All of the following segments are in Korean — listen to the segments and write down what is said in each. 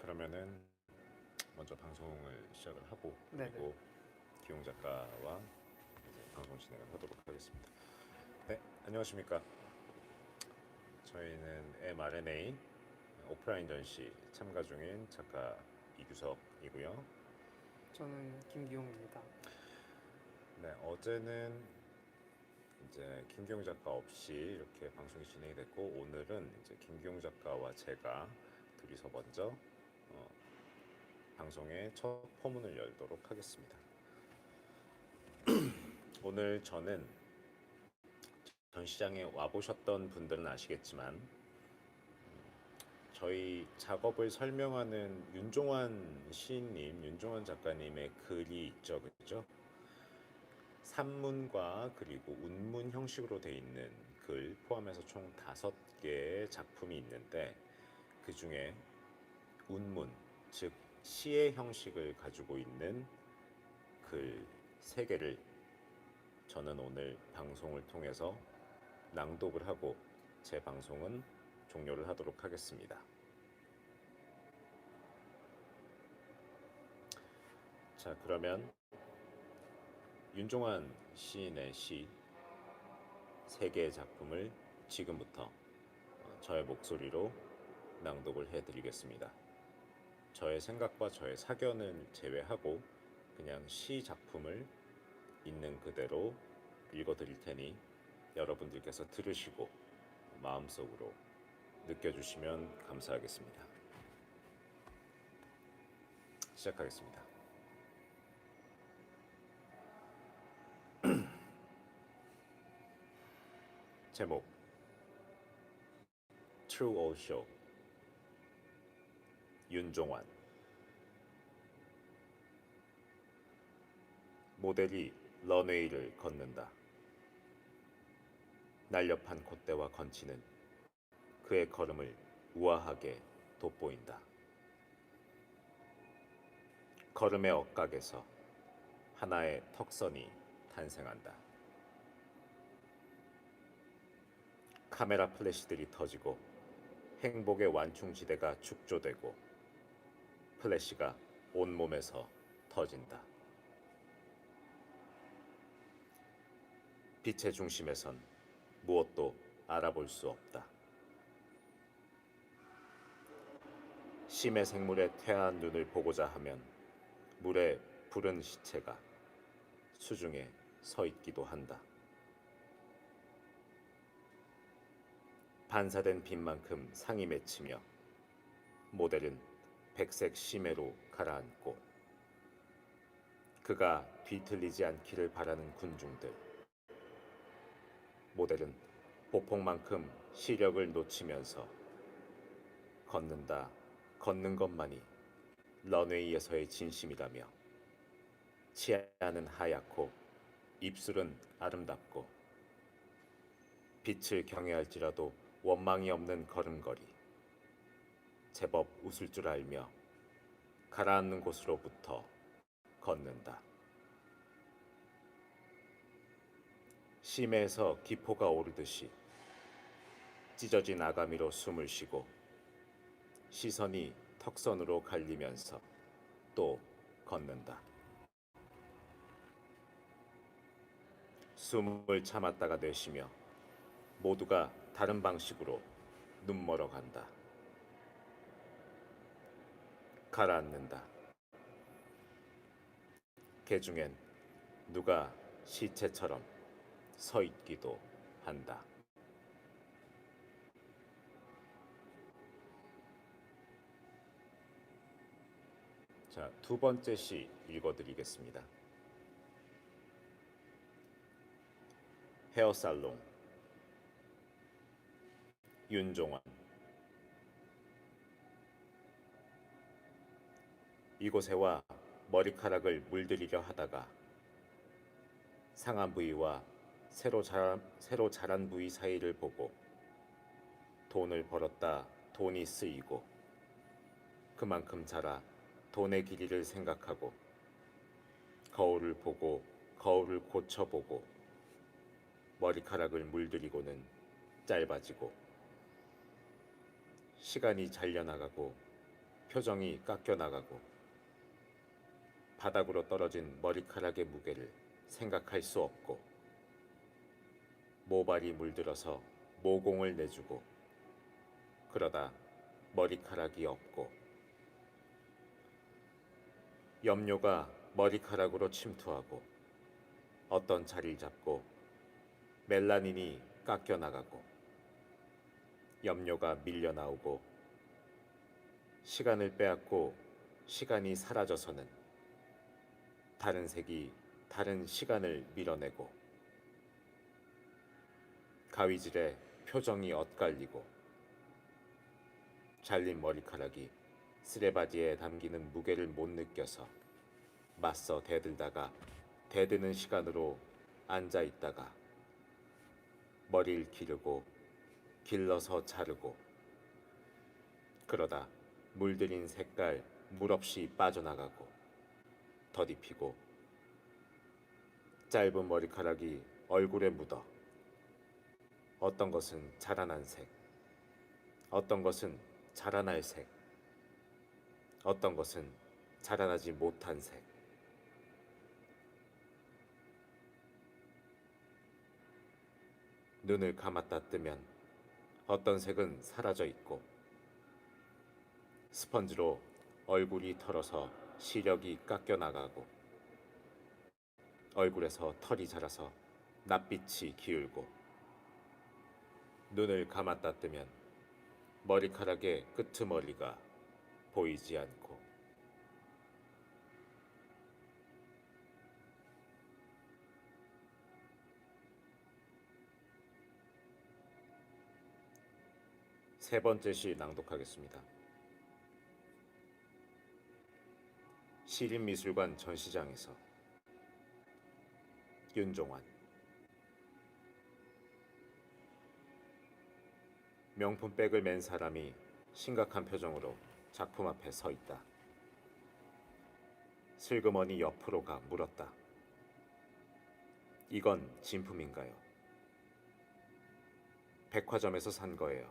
그러면은 먼저 방송을 시작을 하고 네네. 그리고 기용 작가와 이제 방송 진행을 하도록 하겠습니다. 네, 안녕하십니까. 저희는 mRNA 오프라인 전시 참가 중인 작가 이규석이고요. 저는 김기용입니다. 네, 어제는 이제 김기용 작가 없이 이렇게 방송이 진행이 됐고 오늘은 이제 김기용 작가와 제가 둘이서 먼저 방송의 첫 포문을 열도록 하겠습니다. 오늘 저는 전시장에 와보셨던 분들은 아시겠지만 저희 작업을 설명하는 윤종환 시인님, 윤종환 작가님의 글이 있죠, 그죠? 산문과 그리고 운문 형식으로 되어 있는 글 포함해서 총 5개의 작품이 있는데 그 중에 운문, 즉 시의 형식을 가지고 있는 글 3개를 저는 오늘 방송을 통해서 낭독을 하고 제 방송은 종료를 하도록 하겠습니다. 자, 그러면 윤종환 시인의 시 3개의 작품을 지금부터 저의 목소리로 낭독을 해드리겠습니다. 저의 생각과 저의 사견을 제외하고 그냥 시 작품을 있는 그대로 읽어드릴 테니 여러분들께서 들으시고 마음속으로 느껴주시면 감사하겠습니다. 시작하겠습니다. 제목 True or Show 윤종환. 모델이 런웨이를 걷는다. 날렵한 콧대와 건치는 그의 걸음을 우아하게 돋보인다. 걸음의 억각에서 하나의 턱선이 탄생한다. 카메라 플래시들이 터지고 행복의 완충지대가 축조되고 플래시가 온몸에서 터진다. 빛의 중심에선 무엇도 알아볼 수 없다. 심해 생물의 퇴화한 눈을 보고자 하면 물에 부른 시체가 수중에 서 있기도 한다. 반사된 빛만큼 상이 맺히며 모델은 백색 심해로 가라앉고 그가 뒤틀리지 않기를 바라는 군중들. 모델은 보폭만큼 시력을 놓치면서 걷는다. 걷는 것만이 런웨이에서의 진심이라며 치아는 하얗고 입술은 아름답고 빛을 경외할지라도 원망이 없는 걸음걸이. 제법 웃을 줄 알며 가라앉는 곳으로부터 걷는다. 심해에서 기포가 오르듯이 찢어진 아가미로 숨을 쉬고 시선이 턱선으로 갈리면서 또 걷는다. 숨을 참았다가 내쉬며 모두가 다른 방식으로 눈멀어 간다. 가라앉는다. 개 중엔 누가 시체처럼 서 있기도 한다. 자, 2번째 시 읽어드리겠습니다. 헤어살롱 윤종환. 이곳에 와 머리카락을 물들이려 하다가 상한 부위와 새로 자란 부위 사이를 보고 돈을 벌었다 돈이 쓰이고 그만큼 자라 돈의 길이를 생각하고 거울을 보고 거울을 고쳐보고 머리카락을 물들이고는 짧아지고 시간이 잘려나가고 표정이 깎여 나가고 바닥으로 떨어진 머리카락의 무게를 생각할 수 없고 모발이 물들어서 모공을 내주고 그러다 머리카락이 없고 염료가 머리카락으로 침투하고 어떤 자리를 잡고 멜라닌이 깎여 나가고 염료가 밀려 나오고 시간을 빼앗고 시간이 사라져서는 다른 색이 다른 시간을 밀어내고 가위질에 표정이 엇갈리고 잘린 머리카락이 쓰레바디에 담기는 무게를 못 느껴서 맞서 대들다가 대드는 시간으로 앉아 있다가 머리를 기르고 길러서 자르고 그러다 물들인 색깔 물없이 빠져나가고 더딥히고 짧은 머리카락이 얼굴에 묻어 어떤 것은 자라난 색, 어떤 것은 자라날 색, 어떤 것은 자라나지 못한 색. 눈을 감았다 뜨면 어떤 색은 사라져 있고 스펀지로 얼굴이 털어서 시력이 깎여 나가고 얼굴에서 털이 자라서 낯빛이 기울고 눈을 감았다 뜨면 머리카락의 끄트머리가 보이지 않고 세 번째 시 낭독하겠습니다. 시립미술관 전시장에서 윤종환. 명품백을 맨 사람이 심각한 표정으로 작품 앞에 서 있다. 슬그머니 옆으로 가 물었다. 이건 진품인가요? 백화점에서 산 거예요.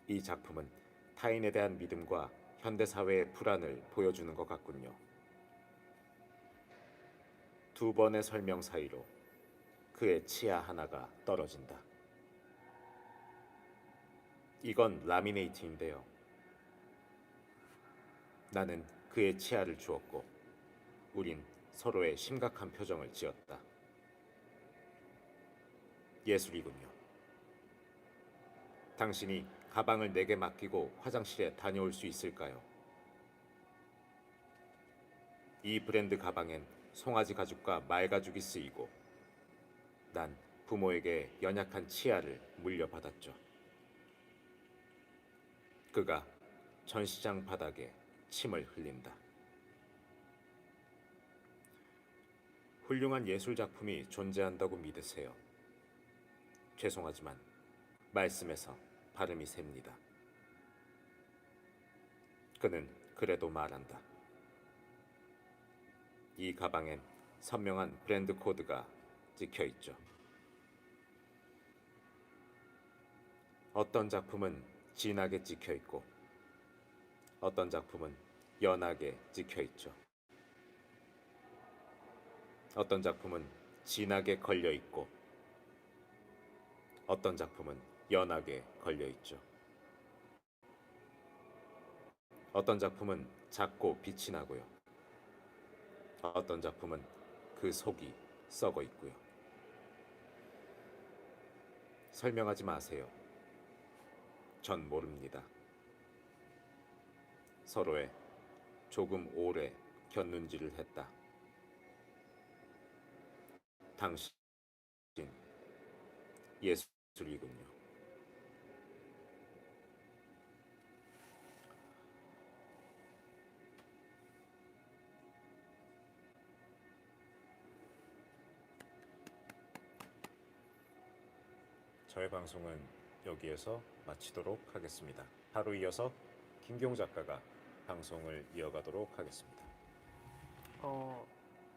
이 작품은 타인에 대한 믿음과 현대사회의 불안을 보여주는 것 같군요. 두 번의 설명 사이로 그의 치아 하나가 떨어진다. 이건 라미네이트인데요. 나는 그의 치아를 주었고 우린 서로의 심각한 표정을 지었다. 예술이군요. 당신이 가방을 내게 맡기고 화장실에 다녀올 수 있을까요? 이 브랜드 가방엔 송아지 가죽과 말 가죽이 쓰이고 난 부모에게 연약한 치아를 물려받았죠. 그가 전시장 바닥에 침을 흘린다. 훌륭한 예술 작품이 존재한다고 믿으세요. 죄송하지만 말씀에서 발음이 셉니다. 그는 그래도 말한다. 이 가방엔 선명한 브랜드 코드가 찍혀 있죠. 어떤 작품은 진하게 찍혀 있고 어떤 작품은 연하게 찍혀 있죠. 어떤 작품은 진하게 걸려 있고 어떤 작품은 연하게 걸려 있죠. 어떤 작품은 작고 빛이 나고요. 어떤 작품은 그 속이 썩어 있고요. 설명하지 마세요. 전 모릅니다. 서로의 조금 오래 곁눈질을 했다. 당신 예술이군요. 저의 방송은 여기에서 마치도록 하겠습니다. 하루 이어서 김기용 작가가 방송을 이어가도록 하겠습니다.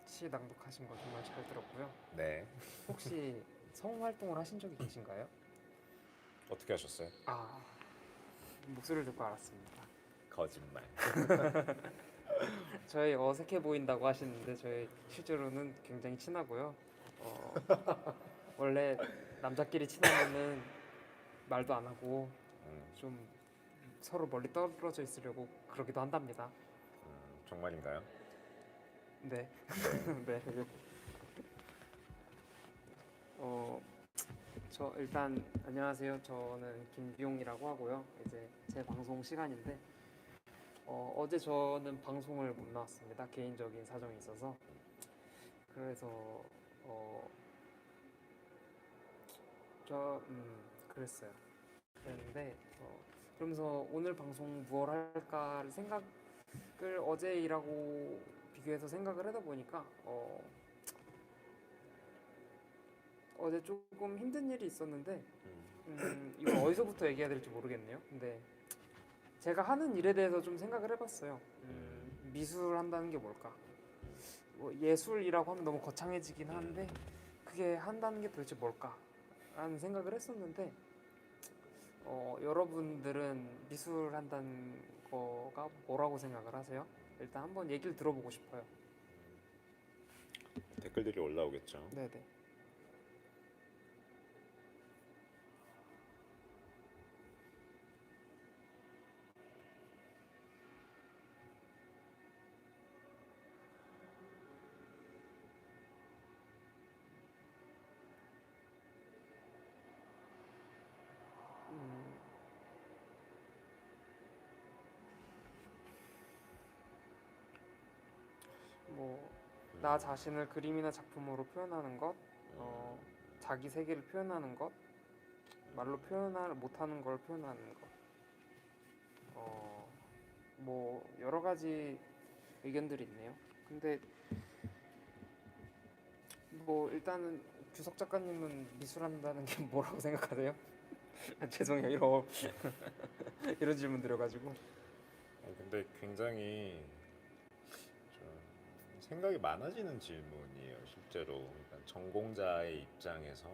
시 낭독하신 거 정말 잘 들었고요. 네. 혹시 성우 활동을 하신 적이 계신가요? 어떻게 하셨어요? 목소리를 듣고 알았습니다. 거짓말. 저희 어색해 보인다고 하시는데 저희 실제로는 굉장히 친하고요. 어, 원래 남자끼리 친하면은 말도 안 하고 음, 좀 서로 멀리 떨어져 있으려고 그러기도 한답니다. 정말인가요? 네. 네. 어, 저 일단 안녕하세요. 저는 김비용이라고 하고요. 이제 제 방송 시간인데 어제 저는 방송을 못 나왔습니다. 개인적인 사정이 있어서. 그래서 어, 그랬어요. 그랬는데 그러면서 오늘 방송 무얼 할까를 생각을 어제 일하고 비교해서 생각을 하다 보니까 어제 조금 힘든 일이 있었는데 이거 어디서부터 얘기해야 될지 모르겠네요. 근데 제가 하는 일에 대해서 좀 생각을 해봤어요. 미술 한다는 게 뭘까? 뭐 예술이라고 하면 너무 거창해지긴 하는데 그게 한다는 게 도대체 뭘까? 라는 생각을 했었는데 여러분들은 미술 한다는 거가 뭐라고 생각을 하세요? 일단 한번 얘기를 들어보고 싶어요. 댓글들이 올라오겠죠. 네네. 음, 뭐 나 자신을 그림이나 작품으로 표현하는 것, 자기 세계를 표현하는 것, 말로 표현을 못하는 걸 표현하는 것, 뭐 여러 가지 의견들이 있네요. 근데 뭐 일단은 규석 작가님은 미술한다는 게 뭐라고 생각하세요? 죄송해요 이런 질문 드려가지고. 근데 굉장히 좀 생각이 많아지는 질문이에요. 실제로 그러니까 전공자의 입장에서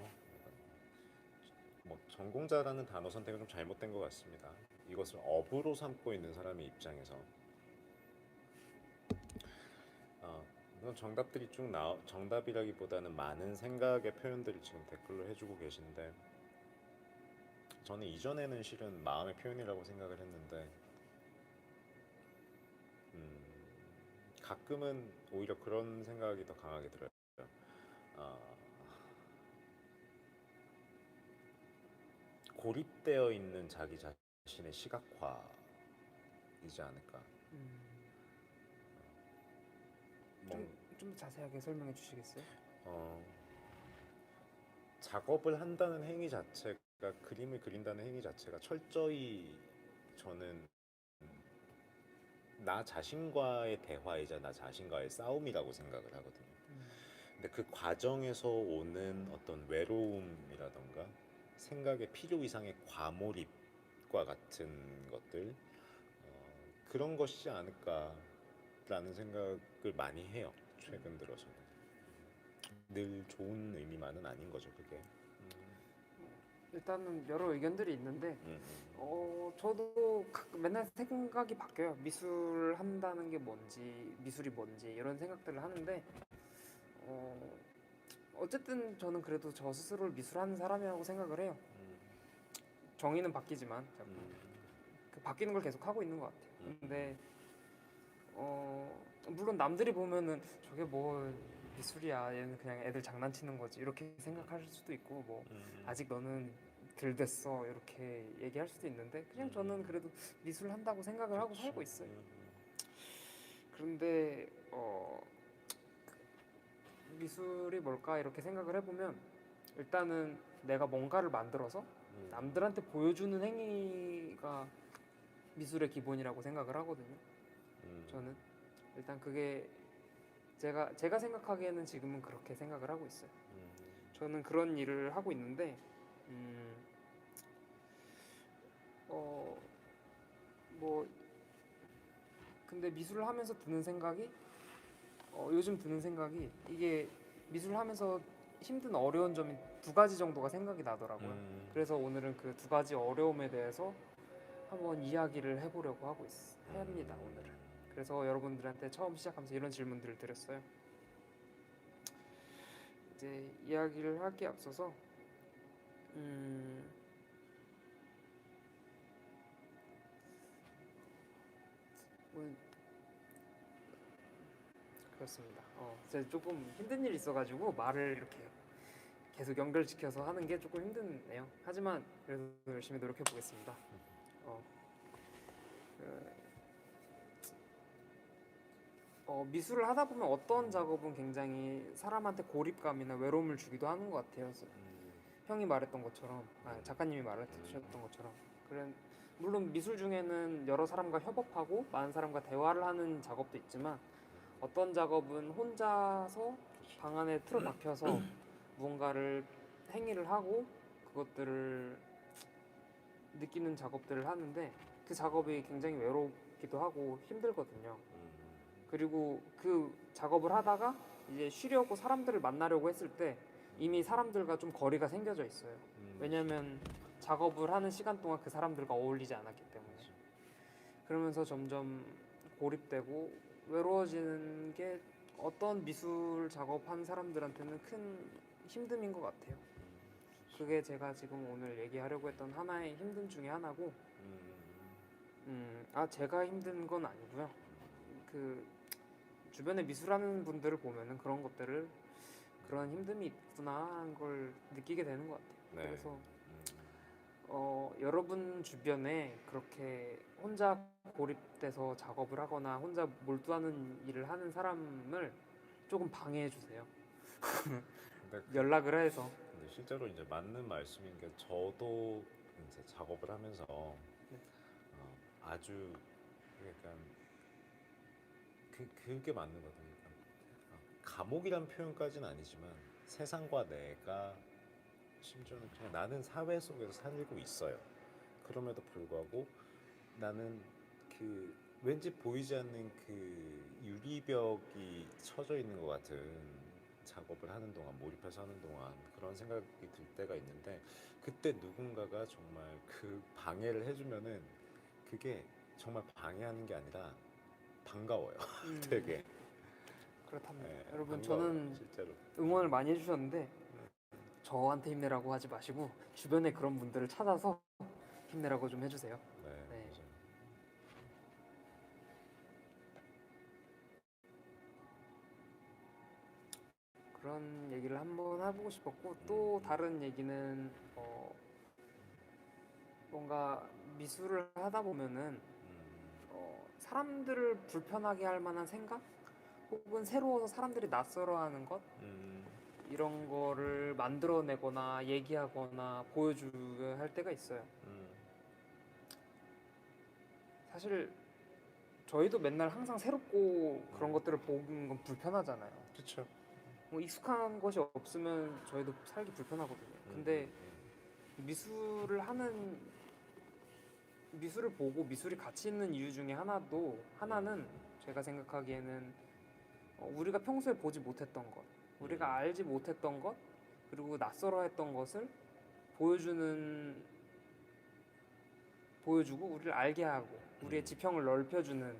뭐 전공자라는 단어 선택은 좀 잘못된 것 같습니다. 이것을 업으로 삼고 있는 사람의 입장에서 물론 정답들이 쭉 정답이라기보다는 많은 생각의 표현들을 지금 댓글로 해주고 계신데 저는 이전에는 실은 마음의 표현이라고 생각을 했는데 음, 가끔은 오히려 그런 생각이 더 강하게 들어요. 아, 고립되어 있는 자기 자신의 시각화이지 않을까. 뭔- 좀 자세하게 설명해 주시겠어요? 어, 작업을 한다는 행위 자체가 그림을 그린다는 행위 자체가 철저히 저는 나 자신과의 대화이자 나 자신과의 싸움이라고 생각을 하거든요. 근데 그 과정에서 오는 어떤 외로움이라던가 생각의 필요 이상의 과몰입과 같은 것들 그런 것이지 않을까라는 생각을 많이 해요. 최근 들어서는 늘 좋은 의미만은 아닌 거죠, 그게. 일단은 여러 의견들이 있는데 음, 저도 맨날 생각이 바뀌어요. 미술 한다는 게 뭔지, 미술이 뭔지 이런 생각들을 하는데 어쨌든 저는 그래도 저 스스로를 미술하는 사람이라고 생각을 해요. 정의는 바뀌지만 자꾸 그 바뀌는 걸 계속 하고 있는 것 같아요. 근데 물론 남들이 보면은 저게 뭐 미술이야, 얘는 그냥 애들 장난치는 거지 이렇게 생각할 수도 있고 뭐 아직 너는 덜 됐어 이렇게 얘기할 수도 있는데 그냥 저는 그래도 미술 한다고 생각을 하고 살고 있어요. 그런데 미술이 뭘까 이렇게 생각을 해보면 일단은 내가 뭔가를 만들어서 남들한테 보여주는 행위가 미술의 기본이라고 생각을 하거든요. 저는 일단 그게 제가 생각하기에는 지금은 그렇게 생각을 하고 있어요. 저는 그런 일을 하고 있는데 뭐 근데 미술을 하면서 드는 생각이 요즘 드는 생각이 이게 미술을 하면서 힘든 어려운 점이 두 가지 정도가 생각이 나더라고요. 그래서 오늘은 그 두 가지 어려움에 대해서 한번 이야기를 해보려고 하고 합니다 오늘은. 그래서 여러분들한테 처음 시작하면서 이런 질문들을 드렸어요. 이제 이야기를 하기에 앞서서 오늘 그렇습니다. 제가 조금 힘든 일이 있어가지고 말을 이렇게 계속 연결시켜서 하는 게 조금 힘드네요. 하지만 그래도 열심히 노력해 보겠습니다. 미술을 하다 보면 어떤 작업은 굉장히 사람한테 고립감이나 외로움을 주기도 하는 것 같아요. 형이 말했던 것처럼, 작가님이 말해주셨던 것처럼, 물론 미술 중에는 여러 사람과 협업하고 많은 사람과 대화를 하는 작업도 있지만 어떤 작업은 혼자서 방 안에 틀어박혀서 무언가를 행위를 하고 그것들을 느끼는 작업들을 하는데 그 작업이 굉장히 외롭기도 하고 힘들거든요. 그리고 그 작업을 하다가 이제 쉬려고 사람들을 만나려고 했을 때 이미 사람들과 좀 거리가 생겨져 있어요. 왜냐하면 작업을 하는 시간 동안 그 사람들과 어울리지 않았기 때문에. 그러면서 점점 고립되고 외로워지는 게 어떤 미술 작업한 사람들한테는 큰 힘듦인 것 같아요. 그게 제가 지금 오늘 얘기하려고 했던 하나의 힘듦 중에 하나고, 제가 힘든 건 아니고요. 그 주변에 미술하는 분들을 보면은 그런 힘듦이 있구나 하는 걸 느끼게 되는 것 같아요. 네. 그래서 여러분 주변에 그렇게 혼자 고립돼서 작업을 하거나 혼자 몰두하는 일을 하는 사람을 조금 방해해 주세요. 연락을 해서. 근데 실제로 이제 맞는 말씀인 게 저도 이제 작업을 하면서 아주 약간 그게 맞는 것 같아요. 감옥이란 표현까지는 아니지만 세상과 내가 심지어는 그냥 나는 사회 속에서 살고 있어요. 그럼에도 불구하고 나는 그 왠지 보이지 않는 그 유리벽이 쳐져 있는 것 같은 작업을 하는 동안 몰입해서 하는 동안 그런 생각이 들 때가 있는데 그때 누군가가 정말 그 방해를 해주면은 그게 정말 방해하는 게 아니라 반가워요. 되게. 그렇답니다. 네, 여러분 반가워요, 저는 실제로. 응원을 많이 해주셨는데 저한테 힘내라고 하지 마시고 주변에 그런 분들을 찾아서 힘내라고 좀 해주세요. 네, 네. 맞아요. 그런 얘기를 한번 해보고 싶었고 또 다른 얘기는 뭔가 미술을 하다 보면은 사람들을 불편하게 할 만한 생각 혹은 새로워서 사람들이 낯설어하는 것 이런 거를 만들어내거나 얘기하거나 보여주게 할 때가 있어요. 사실 저희도 맨날 항상 새롭고 그런 것들을 보는 건 불편하잖아요. 그렇죠. 뭐 익숙한 것이 없으면 저희도 살기 불편하거든요. 근데 미술을 보고 미술이 가치 있는 이유 중에 하나는 제가 생각하기에는 우리가 평소에 보지 못했던 것, 우리가 알지 못했던 것, 그리고 낯설어했던 것을 보여주고 우리를 알게 하고 우리의 지평을 넓혀주는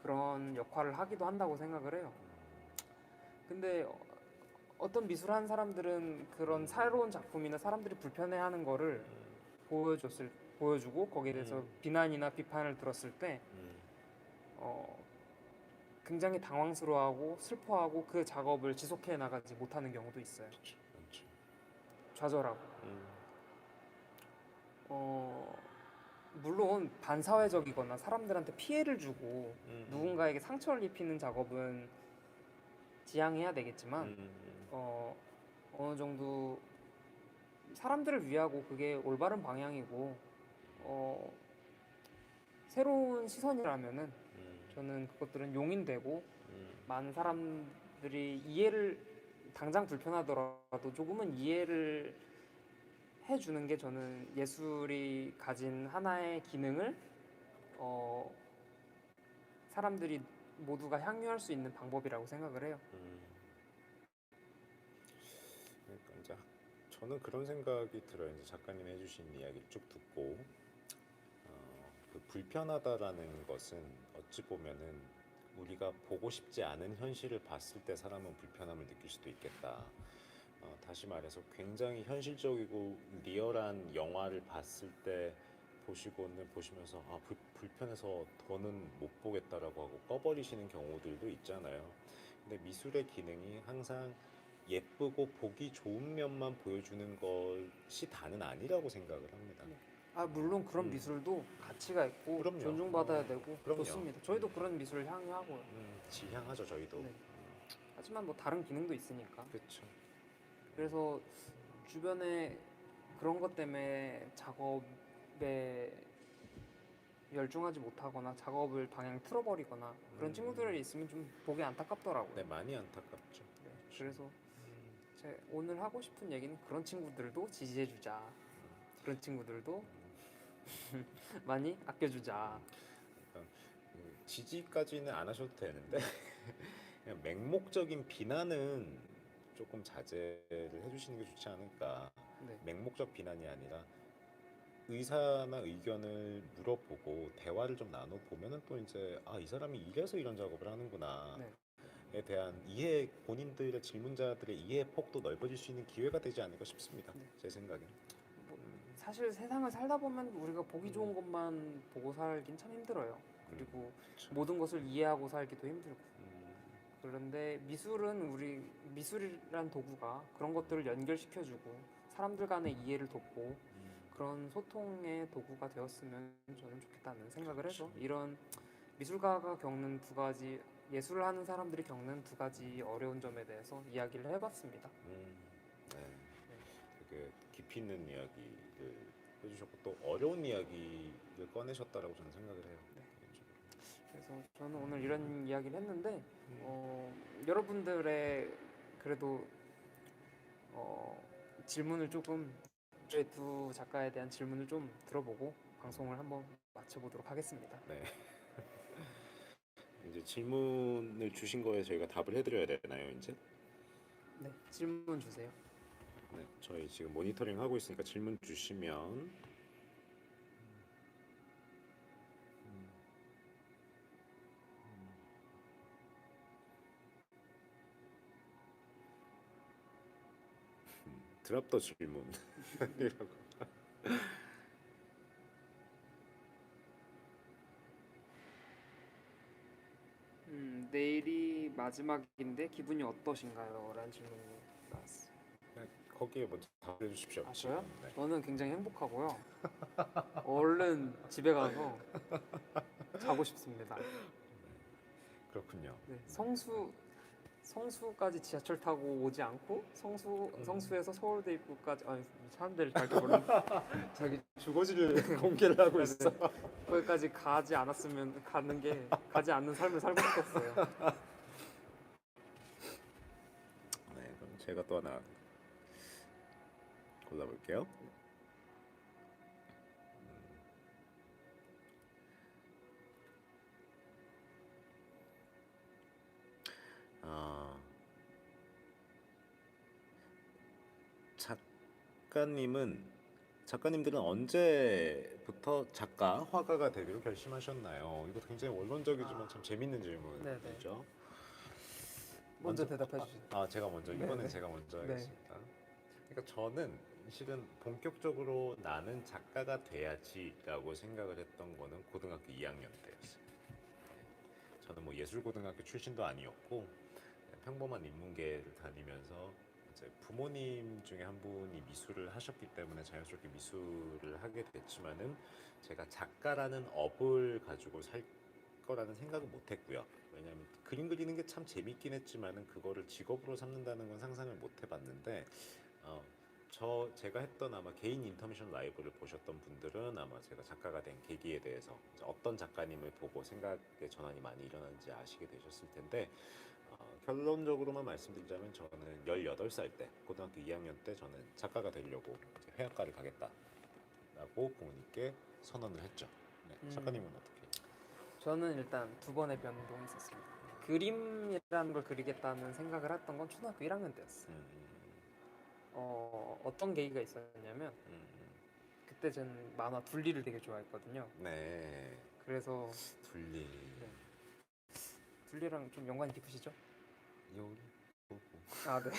그런 역할을 하기도 한다고 생각을 해요. 근데 어떤 미술하는 사람들은 그런 새로운 작품이나 사람들이 불편해하는 거를 보여주고 거기에 대해서 비난이나 비판을 들었을 때 굉장히 당황스러워하고 슬퍼하고 그 작업을 지속해 나가지 못하는 경우도 있어요. 그렇죠. 좌절하고. 물론 반사회적이거나 사람들한테 피해를 주고 누군가에게 상처를 입히는 작업은 지양해야 되겠지만 어느 정도 사람들을 위하고 그게 올바른 방향이고 새로운 시선이라면은 저는 그것들은 용인되고 많은 사람들이 당장 불편하더라도 조금은 이해를 해주는 게 저는 예술이 가진 하나의 기능을 사람들이 모두가 향유할 수 있는 방법이라고 생각을 해요. 그러니까 이제 저는 그런 생각이 들어요. 이제 작가님이 해주신 이야기를 쭉 듣고 그 불편하다라는 것은 어찌 보면은 우리가 보고 싶지 않은 현실을 봤을 때 사람은 불편함을 느낄 수도 있겠다. 다시 말해서 굉장히 현실적이고 리얼한 영화를 봤을 때 보시면서 불편해서 더는 못 보겠다라고 하고 꺼버리시는 경우들도 있잖아요. 근데 미술의 기능이 항상 예쁘고 보기 좋은 면만 보여주는 것이 다는 아니라고 생각을 합니다. 물론 그런 음. 미술도 가치가 있고 그럼요. 존중받아야 되고 그럼요. 좋습니다. 저희도 그런 미술을 향유하고요. 지향하죠 저희도. 네. 하지만 뭐 다른 기능도 있으니까. 그렇죠. 그래서 주변에 그런 것 때문에 작업에 열중하지 못하거나 작업을 방향 틀어버리거나 그런 친구들이 있으면 좀 보기 안타깝더라고요. 네, 많이 안타깝죠. 네, 그래서 제 오늘 하고 싶은 얘기는 그런 친구들도 지지해주자. 그런 친구들도 많이 아껴주자. 지지까지는 안 하셔도 되는데 그냥 맹목적인 비난은 조금 자제를 해주시는 게 좋지 않을까. 네. 맹목적 비난이 아니라 의사나 의견을 물어보고 대화를 좀 나눠보면은 또 이제 이 사람이 이래서 이런 작업을 하는구나에 네. 대한 본인들의 질문자들의 이해 폭도 넓어질 수 있는 기회가 되지 않을까 싶습니다. 네. 제 생각엔. 사실 세상을 살다 보면 우리가 보기 좋은 것만 보고 살긴 참 힘들어요. 그리고 그쵸. 모든 것을 이해하고 살기도 힘들고. 그런데 미술이란 도구가 그런 것들을 연결시켜주고 사람들 간의 이해를 돕고 그런 소통의 도구가 되었으면 저는 좋겠다는 생각을 해서 이런 미술가가 겪는 두 가지, 예술을 하는 사람들이 겪는 두 가지 어려운 점에 대해서 이야기를 해봤습니다. 네. 되게 깊이 있는 이야기를 해주셨고 또 어려운 이야기를 꺼내셨다라고 저는 생각을 해요. 네. 그래서 저는 오늘 이런 이야기를 했는데 여러분들의 그래도 질문을 조금 저희 두 작가에 대한 질문을 좀 들어보고 방송을 한번 마쳐보도록 하겠습니다. 네. 이제 질문을 주신 거에 저희가 답을 해드려야 되나요, 이제? 네, 질문 주세요. 네, 저희 지금 모니터링 하고 있으니까 질문 주시면 드랍 더 질문 이라고. 내일이 마지막인데 기분이 어떠신가요? 라는 질문이 나왔어요. 거기에 먼저 답해 주십시오. 저요? 네. 저는 굉장히 행복하고요. 얼른 집에 가서 자고 싶습니다. 그렇군요. 네, 성수까지 지하철 타고 오지 않고 성수에서 서울대 입구까지 사람들이 잘 모르는 자기 주거지를 공개를 하고 있어. 거기까지 가지 않았으면 가지 않는 삶을 살고 싶었어요. 네, 그럼 제가 또 하나 골라볼게요. 작가님들은 언제부터 화가가 되기로 결심하셨나요? 이거 굉장히 원론적이지만 참 재밌는 질문이죠. 먼저 대답해 주시죠. 제가 먼저 이번엔 제가 먼저 하겠습니다. 그러니까 저는 실은 본격적으로 나는 작가가 돼야지라고 생각을 했던 거는 고등학교 2학년 때였어요. 저는 뭐 예술고등학교 출신도 아니었고 평범한 인문계를 다니면서 이제 부모님 중에 한 분이 미술을 하셨기 때문에 자연스럽게 미술을 하게 됐지만은 제가 작가라는 업을 가지고 살 거라는 생각은 못했고요. 왜냐하면 그림 그리는 게 참 재밌긴 했지만은 그거를 직업으로 삼는다는 건 상상을 못 해봤는데 제가 했던 아마 개인 인터미션 라이브를 보셨던 분들은 아마 제가 작가가 된 계기에 대해서 어떤 작가님을 보고 생각의 전환이 많이 일어나는지 아시게 되셨을 텐데 결론적으로만 말씀드리자면 저는 18살 때 고등학교 2학년 때 저는 작가가 되려고 이제 회화과를 가겠다라고 부모님께 선언을 했죠. 네, 작가님은 어떻게? 저는 일단 두 번의 변동이 있었습니다. 그림이라는 걸 그리겠다는 생각을 했던 건 초등학교 1학년 때였어요. 어떤 계기가 있었냐면 그때 전 만화 둘리를 되게 좋아했거든요. 네. 그래서 둘리. 둘리랑 좀 연관이 깊으시죠? 여기 보고. 아, 네.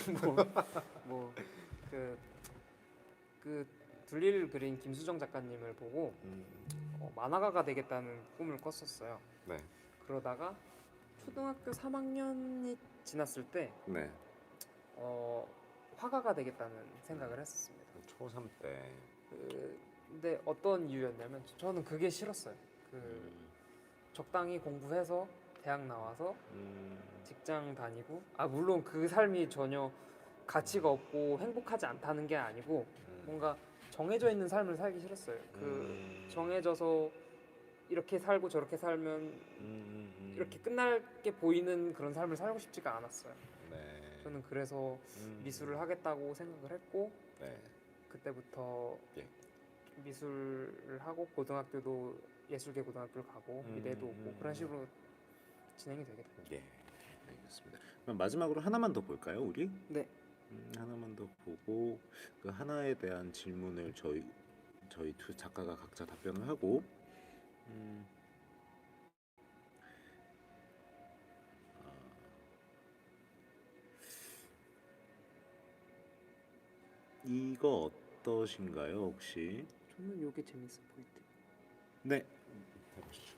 뭐그 둘리를 그린 김수정 작가님을 보고 만화가가 되겠다는 꿈을 꿨었어요. 네. 그러다가 초등학교 3학년이 지났을 때 네. 화가가 되겠다는 생각을 했었습니다. 초3 때. 근데 어떤 이유였냐면 저는 그게 싫었어요. 적당히 공부해서 대학 나와서 직장 다니고 물론 그 삶이 전혀 가치가 없고 행복하지 않다는 게 아니고 뭔가 정해져 있는 삶을 살기 싫었어요. 정해져서 이렇게 살고 저렇게 살면 이렇게 끝날 게 보이는 그런 삶을 살고 싶지가 않았어요. 네. 저는 그래서 미술을 하겠다고 생각을 했고 네. 그때부터 예. 미술을 하고 고등학교도 예술계 고등학교를 가고 미대도 오고 그런 식으로 진행이 되게 됐죠. 예. 알겠습니다. 그럼 마지막으로 하나만 더 볼까요, 우리? 네. 하나만 더 보고 그 하나에 대한 질문을 저희 두 작가가 각자 답변을 하고 이거 어떠신가요, 혹시? 저는 이게 재밌어 포인트. 네. 해보시죠.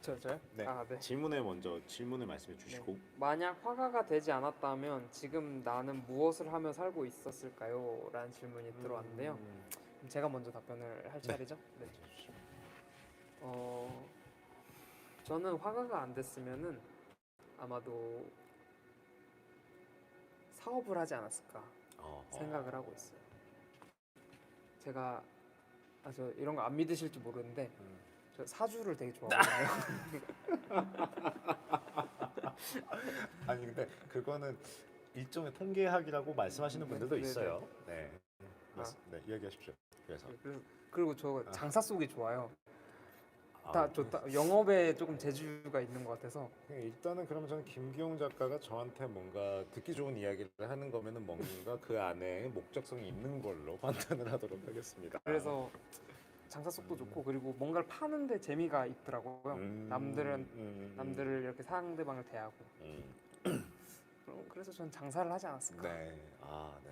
저요? 네. 네. 질문을 말씀해 주시고. 만약 화가가 되지 않았다면 지금 나는 무엇을 하며 살고 있었을까요? 라는 질문이 들어왔는데요. 그럼 제가 먼저 답변을 할 차례죠? 네. 저는 화가가 안 됐으면은 아마도 사업을 하지 않았을까 생각을 하고 있어요. 제가 저 이런 거 안 믿으실지 모르는데 저 사주를 되게 좋아하거든요. 아니 근데 그거는 일종의 통계학이라고 말씀하시는 분들도 있어요. 네. 네, 이야기하십시오. 그리고 저 장사 속이 좋아요. 다 좋다. 영업에 조금 재주가 있는 것 같아서. 일단은 그러면 저는 김기용 작가가 저한테 뭔가 듣기 좋은 이야기를 하는 거면은 뭔가 그 안에 목적성이 있는 걸로 판단을 하도록 하겠습니다. 그래서 장사 속도 좋고 그리고 뭔가를 파는데 재미가 있더라고요. 남들을 이렇게 상대방을 대하고. 그래서 전 장사를 하지 않았을까 네.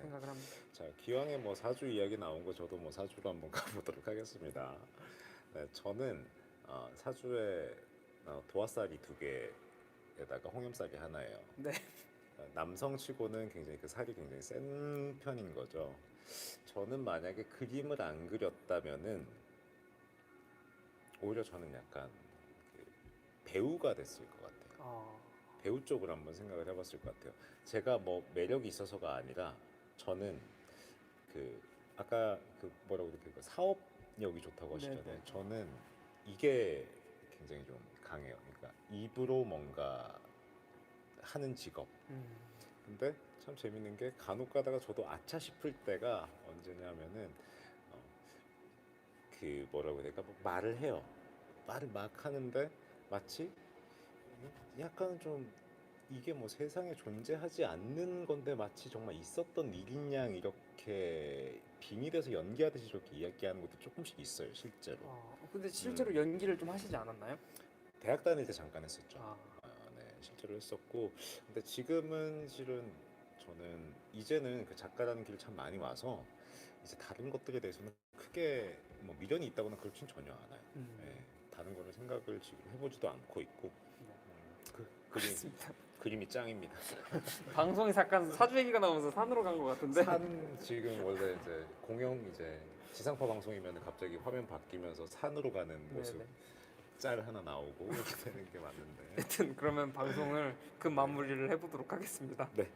생각을 합니다. 자, 기왕에 뭐 사주 이야기 나온 거 저도 뭐 사주로 한번 가보도록 하겠습니다. 네, 저는 사주에 도화살이 2개에다가 홍염살이 하나예요. 네. 남성치고는 굉장히 그 살이 굉장히 센 편인 거죠. 저는 만약에 그림을 안 그렸다면은 오히려 저는 약간 그 배우가 됐을 것 같아요. 배우 쪽으로 한번 생각을 해봤을 것 같아요. 제가 뭐 매력이 있어서가 아니라 저는 그 아까 그 뭐라고 그렇게 사업력이 좋다고 하시잖아요. 네네. 저는 이게 굉장히 좀 강해요. 그러니까 입으로 뭔가 하는 직업. 근데 참 재밌는 게 간혹 가다가 저도 아차 싶을 때가 언제냐면은 그 뭐라고 해야 될까? 뭐 말을 해요. 말을 막 하는데 마치 약간 좀 이게 뭐 세상에 존재하지 않는 건데 마치 정말 있었던 일인 양 이렇게 빙의돼서 연기하듯이 저렇게 이야기하는 것도 조금씩 있어요, 실제로. 근데 실제로 연기를 좀 하시지 않았나요? 대학 다닐 때 잠깐 했었죠. 네, 실제로 했었고, 근데 지금은 실은 저는 이제는 그 작가라는 길을 참 많이 와서 이제 다른 것들에 대해서는 크게 뭐 미련이 있다거나 그렇진 전혀 않아요. 네, 다른 거를 생각을 지금 해보지도 않고 있고. 그림이 짱입니다. 방송이 잠깐 사주 얘기가 나오면서 산으로 간 것 같은데. 산 지금 원래 이제 공영 이제 지상파 방송이면 갑자기 화면 바뀌면서 산으로 가는 모습 짤 하나 나오고 이렇게 되는 게 맞는데. 하여튼 그러면 방송을 마무리를 해보도록 하겠습니다. 네.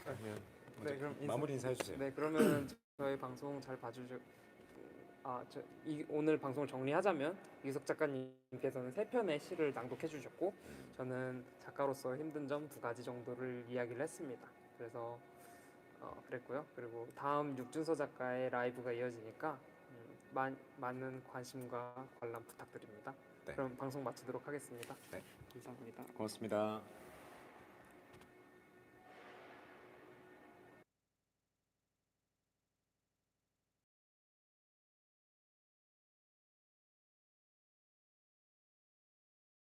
그러면 그럼 마무리 인사해 주세요. 네, 그러면 저희 방송 잘 봐주셔. 오늘 방송을 정리하자면 이석 작가님께서는 3편의 시를 낭독해 주셨고 저는 작가로서 힘든 점 2가지 정도를 이야기를 했습니다. 그래서 그랬고요. 그리고 다음 육준서 작가의 라이브가 이어지니까 많은 관심과 관람 부탁드립니다. 그럼 방송 마치도록 하겠습니다. 네. 감사합니다. 고맙습니다.